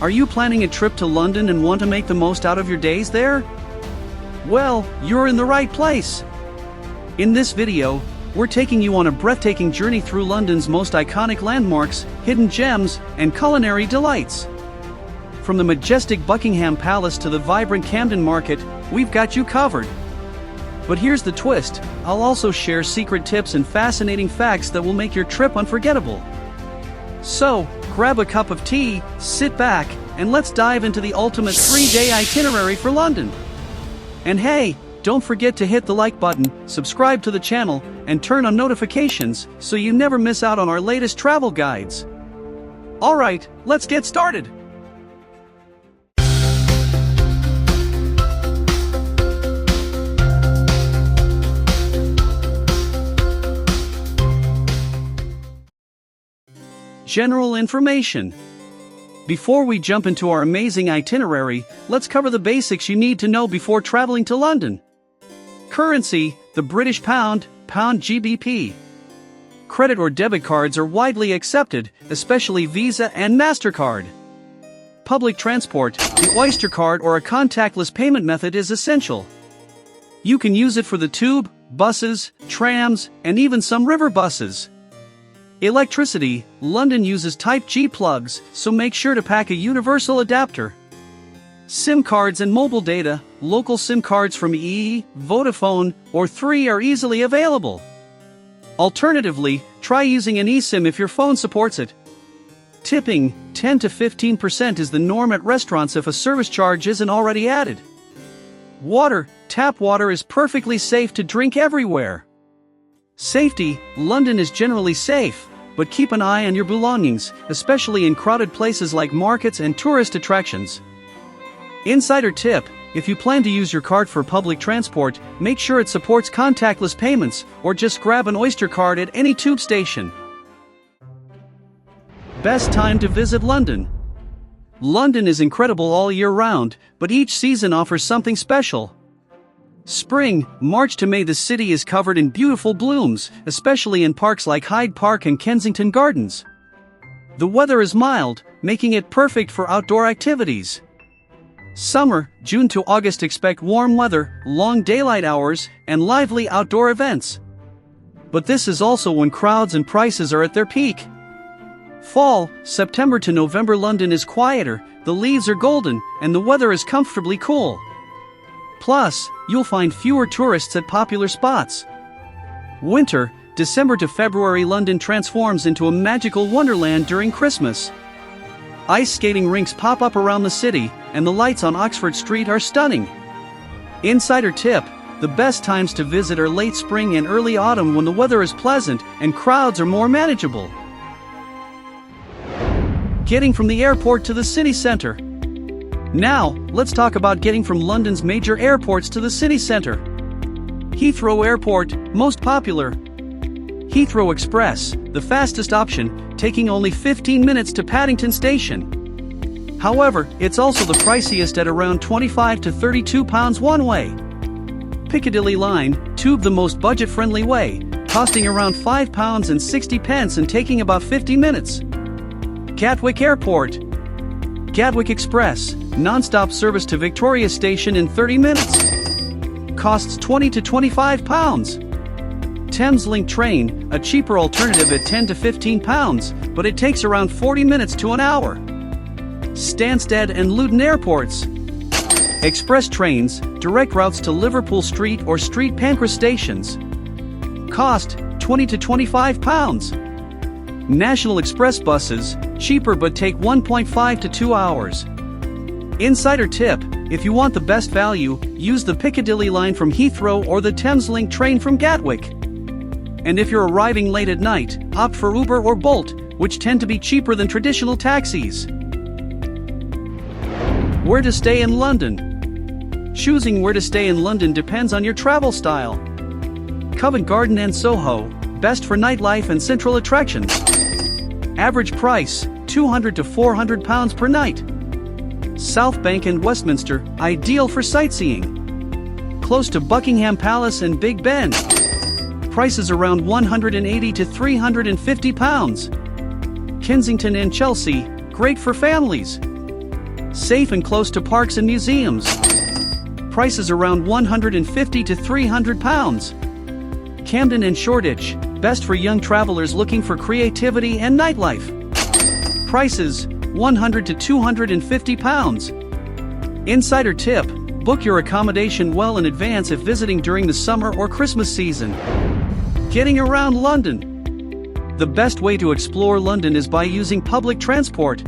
Are you planning a trip to London and want to make the most out of your days there? Well, you're in the right place. In this video, we're taking you on a breathtaking journey through London's most iconic landmarks, hidden gems, and culinary delights. From the majestic Buckingham Palace to the vibrant Camden Market, we've got you covered. But here's the twist, I'll also share secret tips and fascinating facts that will make your trip unforgettable. So, grab a cup of tea, sit back, and let's dive into the ultimate 3-day itinerary for London. And hey, don't forget to hit the like button, subscribe to the channel, and turn on notifications so you never miss out on our latest travel guides. Alright, let's get started! General information. Before we jump into our amazing itinerary, let's cover the basics you need to know before traveling to London. Currency, the British pound, pound GBP. Credit or debit cards are widely accepted, especially Visa and MasterCard. Public transport, the Oyster card or a contactless payment method is essential. You can use it for the tube, buses, trams, and even some river buses. Electricity, London uses Type G plugs, so make sure to pack a universal adapter. SIM cards and mobile data, local SIM cards from EE, Vodafone, or 3 are easily available. Alternatively, try using an eSIM if your phone supports it. Tipping, 10 to 15% is the norm at restaurants if a service charge isn't already added. Water, tap water is perfectly safe to drink everywhere. Safety, London is generally safe, but keep an eye on your belongings, especially in crowded places like markets and tourist attractions. Insider tip, if you plan to use your card for public transport, make sure it supports contactless payments, or just grab an Oyster card at any tube station. Best time to visit London. London is incredible all year round, but each season offers something special. Spring, March to May, the city is covered in beautiful blooms, especially in parks like Hyde Park and Kensington Gardens. The weather is mild, making it perfect for outdoor activities. Summer, June to August, expect warm weather, long daylight hours, and lively outdoor events. But this is also when crowds and prices are at their peak. Fall, September to November, London is quieter, the leaves are golden, and the weather is comfortably cool. Plus, you'll find fewer tourists at popular spots. Winter, December to February, London transforms into a magical wonderland during Christmas. Ice skating rinks pop up around the city, and the lights on Oxford Street are stunning. Insider tip, the best times to visit are late spring and early autumn when the weather is pleasant and crowds are more manageable. Getting from the airport to the city center. Now, let's talk about getting from London's major airports to the city center. Heathrow Airport, most popular. Heathrow Express, the fastest option, taking only 15 minutes to Paddington Station. However, it's also the priciest at around £25 to £32 one way. Piccadilly Line, tube, the most budget-friendly way, costing around £5.60 and taking about 50 minutes. Gatwick Airport. Gatwick Express, non-stop service to Victoria Station in 30 minutes. Costs £20 to £25. Thameslink train, a cheaper alternative at £10 to £15, but it takes around 40 minutes to an hour. Stansted and Luton airports. Express trains, direct routes to Liverpool Street or Street Pancras stations. Cost £20 to £25. National Express buses, cheaper but take 1.5 to 2 hours. Insider tip, if you want the best value, use the Piccadilly line from Heathrow or the Thameslink train from Gatwick. And if you're arriving late at night, opt for Uber or Bolt, which tend to be cheaper than traditional taxis. Where to stay in London. Choosing where to stay in London depends on your travel style. Covent Garden and Soho, best for nightlife and central attractions. Average price, £200 to £400 per night. South Bank and Westminster, ideal for sightseeing. Close to Buckingham Palace and Big Ben. Prices around £180 to £350. Kensington and Chelsea, great for families. Safe and close to parks and museums. Prices around £150 to £300. Camden and Shoreditch, best for young travelers looking for creativity and nightlife. Prices, £100 to £250. Insider tip: book your accommodation well in advance if visiting during the summer or Christmas season. Getting around London. The best way to explore London is by using public transport.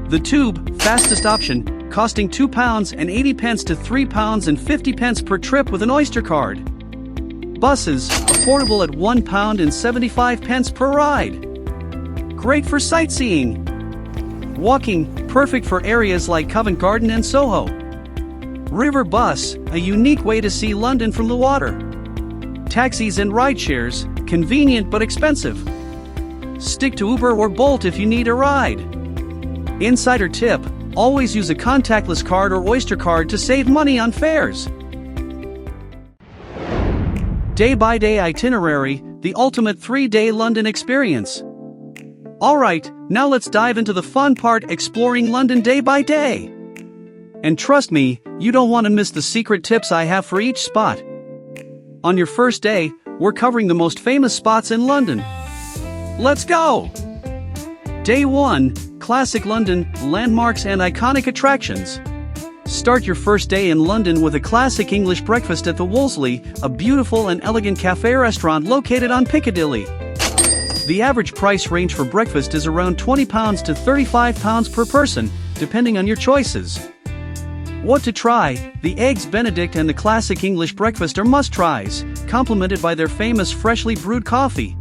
The Tube, fastest option, costing £2.80 to £3.50 per trip with an Oyster card. Buses, affordable at £1.75 per ride. Great for sightseeing. Walking, perfect for areas like Covent Garden and Soho. River bus, a unique way to see London from the water. Taxis and rideshares, convenient but expensive. Stick to Uber or Bolt if you need a ride. Insider tip: always use a contactless card or Oyster card to save money on fares. Day-by-day itinerary, the ultimate 3-day London experience. Alright, now let's dive into the fun part: exploring London day by day. And trust me, you don't want to miss the secret tips I have for each spot. On your first day, we're covering the most famous spots in London. Let's go! Day 1, Classic London, landmarks and iconic attractions. Start your first day in London with a classic English breakfast at the Wolseley, a beautiful and elegant cafe restaurant located on Piccadilly. The average price range for breakfast is around £20 to £35 per person, depending on your choices. What to try: the Eggs Benedict and the classic English breakfast are must-tries, complemented by their famous freshly brewed coffee.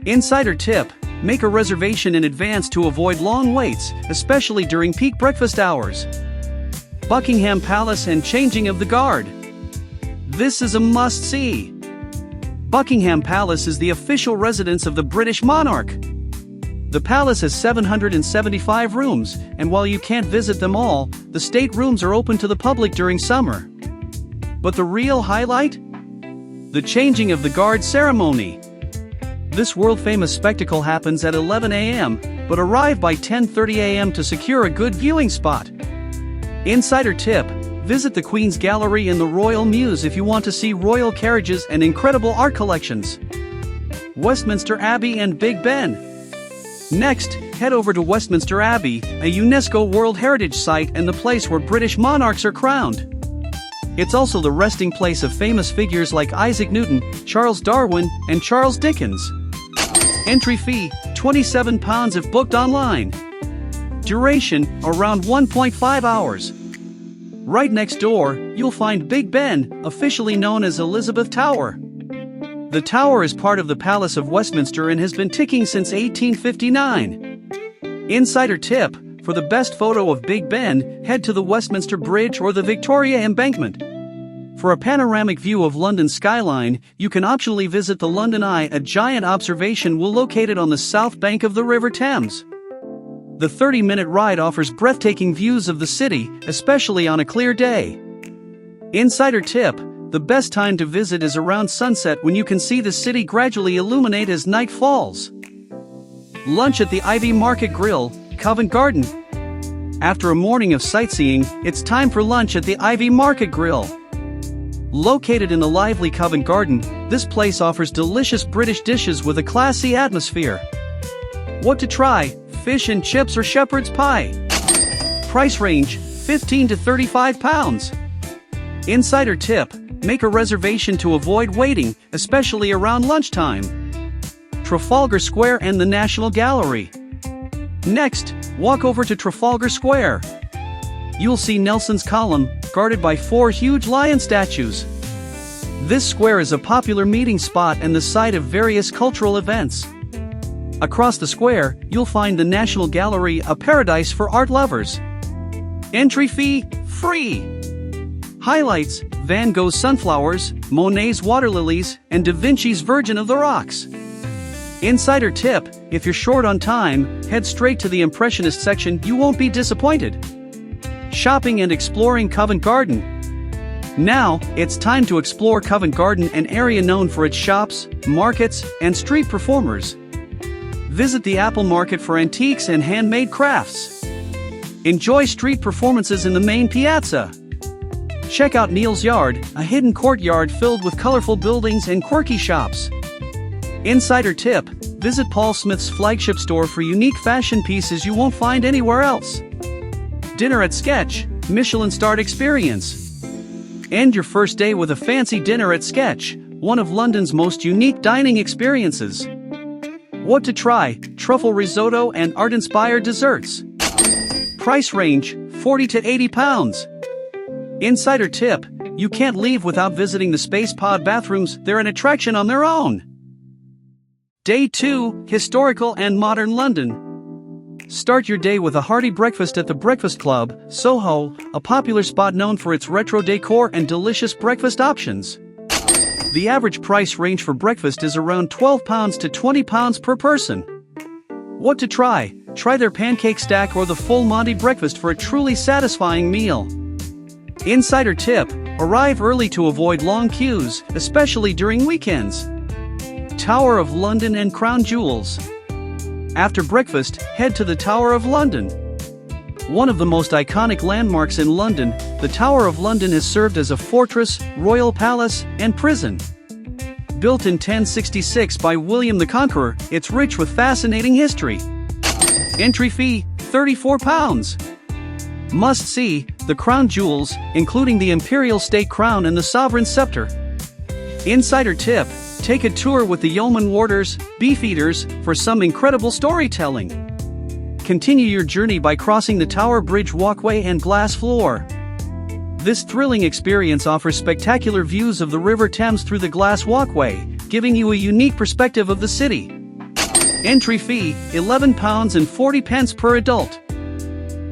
Insider tip: make a reservation in advance to avoid long waits, especially during peak breakfast hours. Buckingham Palace and changing of the guard. This is a must-see. Buckingham Palace is the official residence of the British monarch. The palace has 775 rooms, and while you can't visit them all, the state rooms are open to the public during summer. But the real highlight? The changing of the guard ceremony. This world-famous spectacle happens at 11 a.m., but arrive by 10:30 a.m. to secure a good viewing spot. Insider tip: visit the Queen's Gallery in the Royal Mews if you want to see royal carriages and incredible art collections. Westminster Abbey and Big Ben. Next, head over to Westminster Abbey, a UNESCO World Heritage Site and the place where British monarchs are crowned. It's also the resting place of famous figures like Isaac Newton, Charles Darwin, and Charles Dickens. Entry fee, £27 if booked online. Duration, around 1.5 hours. Right next door, you'll find Big Ben, officially known as Elizabeth Tower. The tower is part of the Palace of Westminster and has been ticking since 1859. Insider tip: for the best photo of Big Ben, head to the Westminster Bridge or the Victoria Embankment. For a panoramic view of London's skyline, you can optionally visit the London Eye, a giant observation wheel located on the south bank of the River Thames. The 30-minute ride offers breathtaking views of the city, especially on a clear day. Insider tip: the best time to visit is around sunset when you can see the city gradually illuminate as night falls. Lunch at the Ivy Market Grill, Covent Garden. After a morning of sightseeing, it's time for lunch at the Ivy Market Grill. Located in the lively Covent Garden, this place offers delicious British dishes with a classy atmosphere. What to try: fish and chips or shepherd's pie. Price range, £15 to £35. Insider tip: make a reservation to avoid waiting, especially around lunchtime. Trafalgar Square and the National Gallery. Next, walk over to Trafalgar Square. You'll see Nelson's Column, guarded by 4 huge lion statues. This square is a popular meeting spot and the site of various cultural events. Across the square, you'll find the National Gallery, a paradise for art lovers. Entry fee, free. Highlights: Van Gogh's sunflowers, Monet's water lilies, and Da Vinci's Virgin of the Rocks. Insider tip: if you're short on time, head straight to the Impressionist section, you won't be disappointed. Shopping and exploring Covent Garden. Now, it's time to explore Covent Garden, an area known for its shops, markets, and street performers. Visit the Apple Market for antiques and handmade crafts. Enjoy street performances in the main piazza. Check out Neil's Yard, a hidden courtyard filled with colorful buildings and quirky shops. Insider tip: visit Paul Smith's flagship store for unique fashion pieces you won't find anywhere else. Dinner at Sketch, Michelin-starred experience. End your first day with a fancy dinner at Sketch, one of London's most unique dining experiences. What to try: truffle risotto and art-inspired desserts. Price range, £40 to £80. Insider tip: you can't leave without visiting the Space Pod bathrooms, they're an attraction on their own. Day 2, Historical and Modern London. Start your day with a hearty breakfast at the Breakfast Club, Soho, a popular spot known for its retro decor and delicious breakfast options. The average price range for breakfast is around £12 to £20 per person. What to try? Try their pancake stack or the full Monty breakfast for a truly satisfying meal. Insider tip: arrive early to avoid long queues, especially during weekends. Tower of London and Crown Jewels. After breakfast, head to the Tower of London. One of the most iconic landmarks in London, the Tower of London has served as a fortress, royal palace, and prison. Built in 1066 by William the Conqueror, it's rich with fascinating history. Entry fee, £34. Must see: the crown jewels, including the imperial state crown and the sovereign scepter. Insider tip: take a tour with the yeoman warders, beefeaters, for some incredible storytelling. Continue your journey by crossing the Tower Bridge walkway and glass floor. This thrilling experience offers spectacular views of the River Thames through the glass walkway, giving you a unique perspective of the city. Entry fee, £11.40 per adult.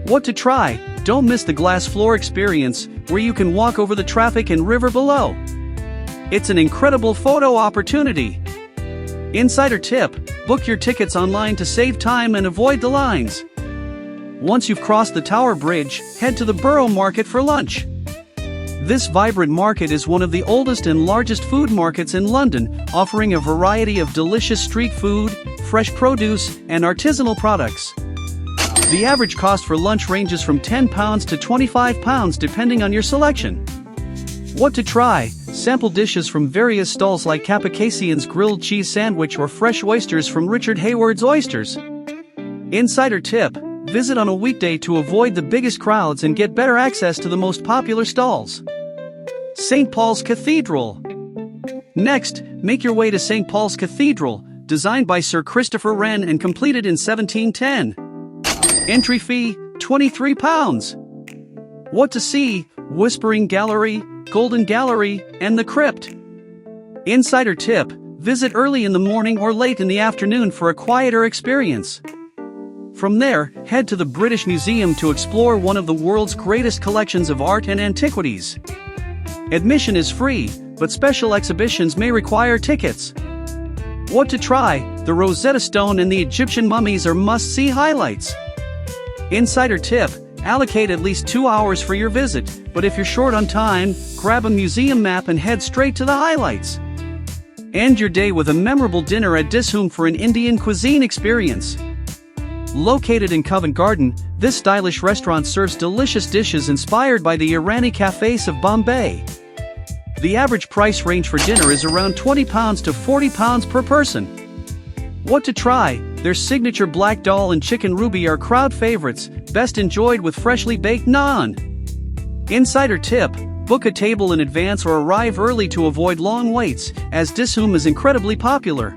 What to try? Don't miss the glass floor experience, where you can walk over the traffic and river below. It's an incredible photo opportunity. Insider tip: book your tickets online to save time and avoid the lines. Once you've crossed the Tower Bridge, head to the Borough Market for lunch. This vibrant market is one of the oldest and largest food markets in London, offering a variety of delicious street food, fresh produce, and artisanal products. The average cost for lunch ranges from £10 to £25 depending on your selection. What to try? Sample dishes from various stalls like Capicasian's grilled cheese sandwich or fresh oysters from Richard Hayward's Oysters. Insider tip: visit on a weekday to avoid the biggest crowds and get better access to the most popular stalls. St. Paul's Cathedral. Next, make your way to St. Paul's Cathedral, designed by Sir Christopher Wren and completed in 1710. Entry fee, £23. What to see? Whispering Gallery, Golden Gallery, and the Crypt. Insider tip: visit early in the morning or late in the afternoon for a quieter experience. From there, head to the British Museum to explore one of the world's greatest collections of art and antiquities. Admission is free, but special exhibitions may require tickets. What to try? The Rosetta Stone and the Egyptian mummies are must-see highlights. Insider tip: allocate at least 2 hours for your visit, but if you're short on time, grab a museum map and head straight to the highlights. End your day with a memorable dinner at Dishoom for an Indian cuisine experience. Located in Covent Garden, this stylish restaurant serves delicious dishes inspired by the Irani cafés of Bombay. The average price range for dinner is around £20 to £40 per person. What to try? Their signature black dal and chicken ruby are crowd favorites, best enjoyed with freshly baked naan. Insider tip: book a table in advance or arrive early to avoid long waits, as Dishoom is incredibly popular.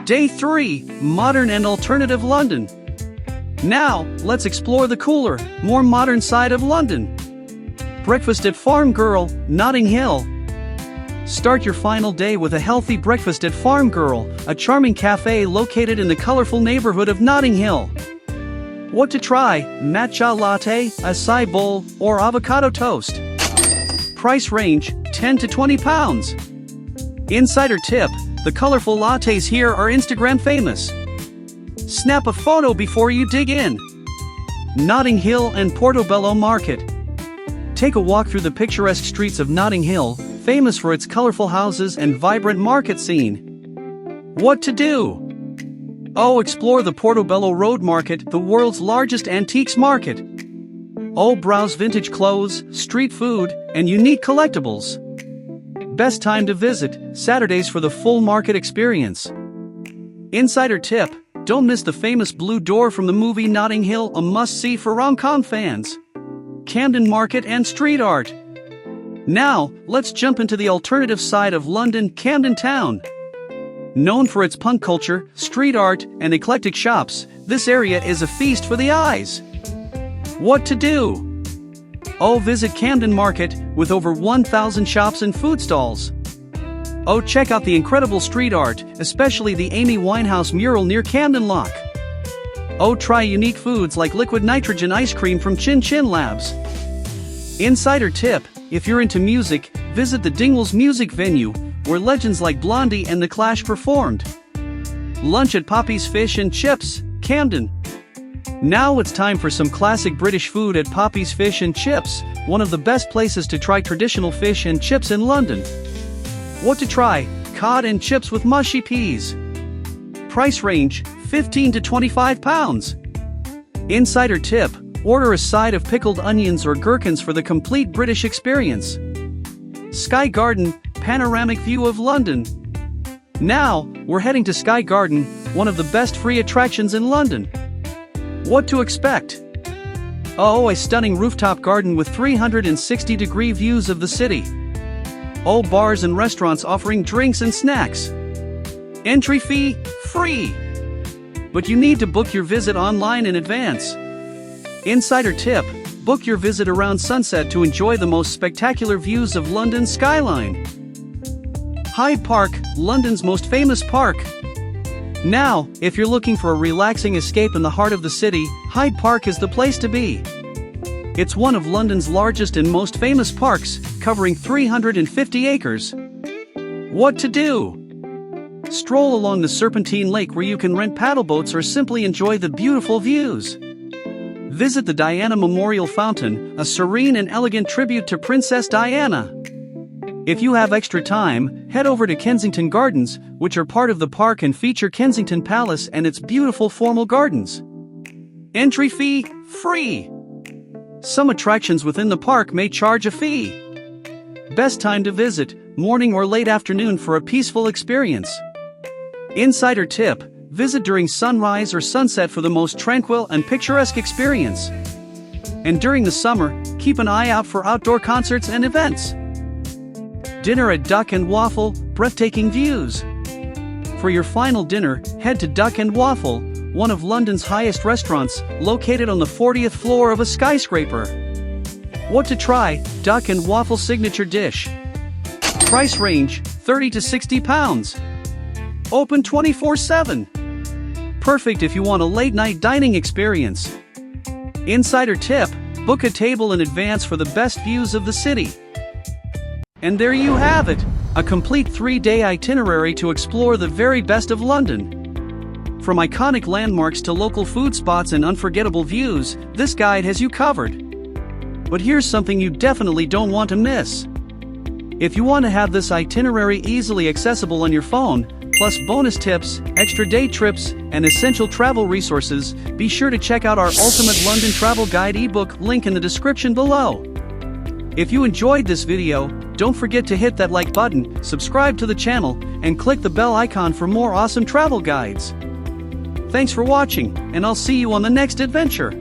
Day 3, Modern and Alternative London. Now, let's explore the cooler, more modern side of London. Breakfast at Farm Girl, Notting Hill. Start your final day with a healthy breakfast at Farm Girl, a charming cafe located in the colorful neighborhood of Notting Hill. What to try? Matcha latte, acai bowl, or avocado toast. Price range, £10 to £20. Insider tip: the colorful lattes here are Instagram famous. Snap a photo before you dig in. Notting Hill and Portobello Market. Take a walk through the picturesque streets of Notting Hill, famous for its colorful houses and vibrant market scene. What to do? Oh, explore the Portobello Road Market, the world's largest antiques market. Oh, browse vintage clothes, street food, and unique collectibles. Best time to visit, Saturdays for the full market experience. Insider tip, don't miss the famous Blue Door from the movie Notting Hill, a must-see for rom-com fans. Camden Market and street art. Now, let's jump into the alternative side of London, Camden Town. Known for its punk culture, street art, and eclectic shops, this area is a feast for the eyes. What to do? Oh, visit Camden Market, with over 1,000 shops and food stalls. Oh, check out the incredible street art, especially the Amy Winehouse mural near Camden Lock. Oh, try unique foods like liquid nitrogen ice cream from Chin Chin Labs. Insider tip, if you're into music, visit the Dingwalls Music Venue, where legends like Blondie and The Clash performed. Lunch at Poppy's Fish and Chips, Camden. Now it's time for some classic British food at Poppy's Fish and Chips, one of the best places to try traditional fish and chips in London. What to try? Cod and chips with mushy peas. Price range, £15 to £25. Insider tip, order a side of pickled onions or gherkins for the complete British experience. Sky Garden, panoramic view of London. Now, we're heading to Sky Garden, one of the best free attractions in London. What to expect? Oh, a stunning rooftop garden with 360-degree views of the city. Oh, bars and restaurants offering drinks and snacks. Entry fee, free. But you need to book your visit online in advance. Insider tip, book your visit around sunset to enjoy the most spectacular views of London's skyline. Hyde Park, London's most famous park. Now, if you're looking for a relaxing escape in the heart of the city, Hyde Park is the place to be. It's one of London's largest and most famous parks, covering 350 acres. What to do? Stroll along the Serpentine Lake where you can rent paddle boats or simply enjoy the beautiful views. Visit the Diana Memorial Fountain, a serene and elegant tribute to Princess Diana. If you have extra time, head over to Kensington Gardens, which are part of the park and feature Kensington Palace and its beautiful formal gardens. Entry fee, free. Some attractions within the park may charge a fee. Best time to visit, morning or late afternoon for a peaceful experience. Insider tip, visit during sunrise or sunset for the most tranquil and picturesque experience. And during the summer, keep an eye out for outdoor concerts and events. Dinner at Duck and Waffle, breathtaking views. For your final dinner, head to Duck and Waffle, one of London's highest restaurants, located on the 40th floor of a skyscraper. What to try? Duck and Waffle signature dish. Price range, £30 to £60. Open 24/7. Perfect if you want a late-night dining experience. Insider tip, book a table in advance for the best views of the city. And there you have it, a complete 3-day itinerary to explore the very best of London. From iconic landmarks to local food spots and unforgettable views, this guide has you covered. But here's something you definitely don't want to miss. If you want to have this itinerary easily accessible on your phone, plus bonus tips, extra day trips, and essential travel resources, be sure to check out our Ultimate London Travel Guide ebook, link in the description below. If you enjoyed this video, don't forget to hit that like button, subscribe to the channel, and click the bell icon for more awesome travel guides. Thanks for watching, and I'll see you on the next adventure.